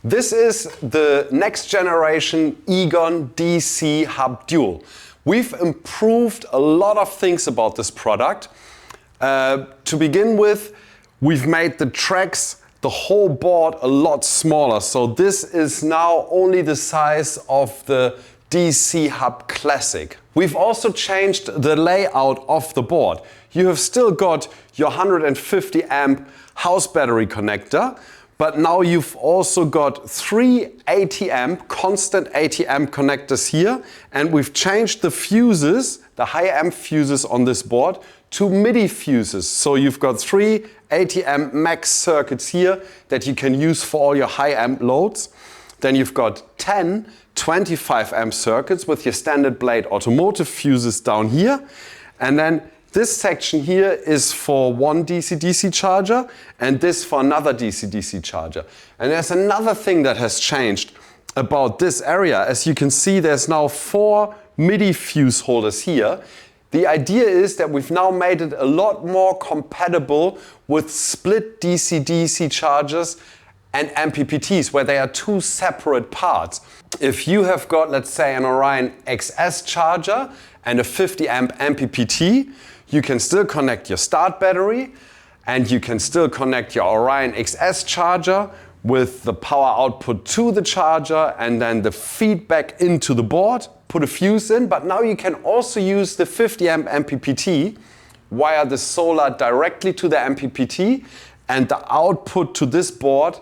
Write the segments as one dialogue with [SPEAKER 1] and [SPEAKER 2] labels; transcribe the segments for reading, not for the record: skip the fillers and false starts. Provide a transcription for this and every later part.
[SPEAKER 1] This is the next generation Egon DC hub dual. We've improved a lot of things about this product. To begin with, we've made the tracks, the whole board a lot smaller. So this is now only the size of the DC Hub Classic. We've also changed the layout of the board. You have still got your 150 amp house battery connector, but now you've also got 3 80 amp, constant 80 amp connectors here, and we've changed the fuses, the high amp fuses on this board, to MIDI fuses. So you've got 3 80 amp max circuits here that you can use for all your high amp loads. Then you've got 10 25 amp circuits with your standard blade automotive fuses down here. And then this section here is for one DC-DC charger and this for another DC-DC charger. And there's another thing that has changed about this area. As you can see, there's now 4 MIDI fuse holders here. The idea is that we've now made it a lot more compatible with split DC-DC chargers and MPPTs, where they are 2 separate parts. If you have got, let's say, an Orion XS charger and a 50 amp MPPT, you can still connect your start battery and you can still connect your Orion XS charger with the power output to the charger and then the feedback into the board, put a fuse in, but now you can also use the 50 amp MPPT, wire the solar directly to the MPPT and the output to this board,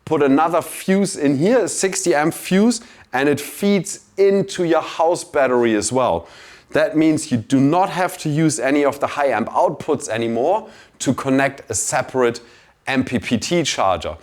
[SPEAKER 1] put another fuse in here, a 60 amp fuse, and it feeds into your house battery as well. That means you do not have to use any of the high amp outputs anymore to connect a separate MPPT charger.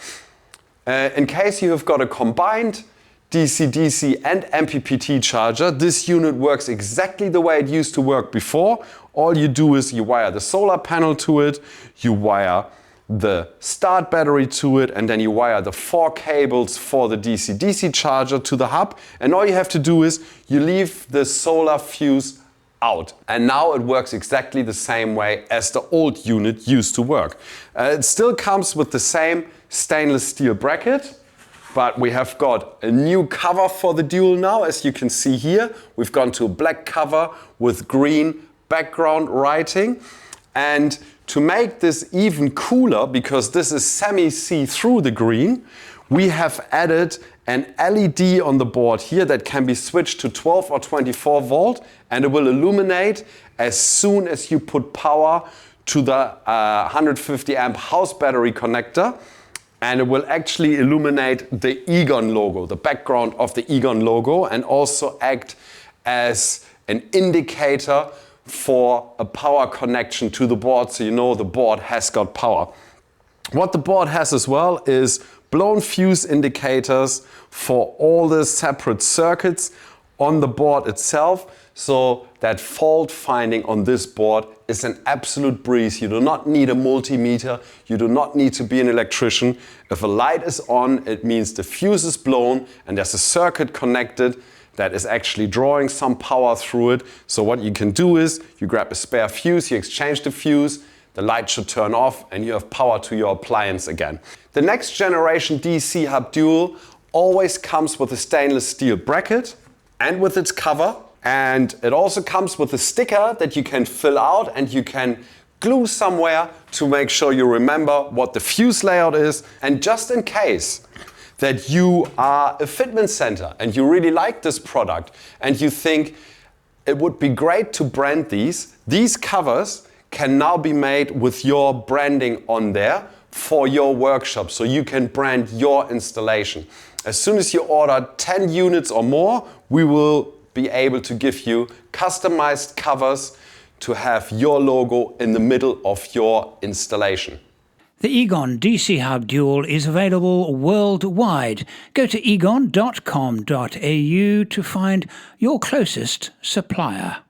[SPEAKER 1] In case you have got a combined DC-DC and MPPT charger, this unit works exactly the way it used to work before. All you do is you wire the solar panel to it, you wire the start battery to it, and then you wire the 4 cables for the DC-DC charger to the hub. And all you have to do is you leave the solar fuse out. And now it works exactly the same way as the old unit used to work. It still comes with the same stainless steel bracket, but we have got a new cover for the dual now. As you can see here, we've gone to a black cover with green background writing. And to make this even cooler, because this is semi-see-through the green, we have added an LED on the board here that can be switched to 12 or 24 volt, and it will illuminate as soon as you put power to the 150 amp house battery connector, and it will actually illuminate the Egon logo, the background of the Egon logo, and also act as an indicator for a power connection to the board, so you know the board has got power. What the board has as well is blown fuse indicators for all the separate circuits on the board itself, so that fault finding on this board is an absolute breeze. You do not need a multimeter, you do not need to be an electrician. If a light is on, it means the fuse is blown and there's a circuit connected that is actually drawing some power through it. So what you can do is you grab a spare fuse, you exchange the fuse, the light should turn off and you have power to your appliance again. The next generation DC Hub Dual always comes with a stainless steel bracket and with its cover. And it also comes with a sticker that you can fill out and you can glue somewhere to make sure you remember what the fuse layout is. And just in case that you are a fitment center and you really like this product and you think it would be great to brand these covers can now be made with your branding on there for your workshop, so you can brand your installation. As soon as you order 10 units or more, we will be able to give you customized covers to have your logo in the middle of your installation.
[SPEAKER 2] The Egon DC Hub Dual is available worldwide. Go to egon.com.au to find your closest supplier.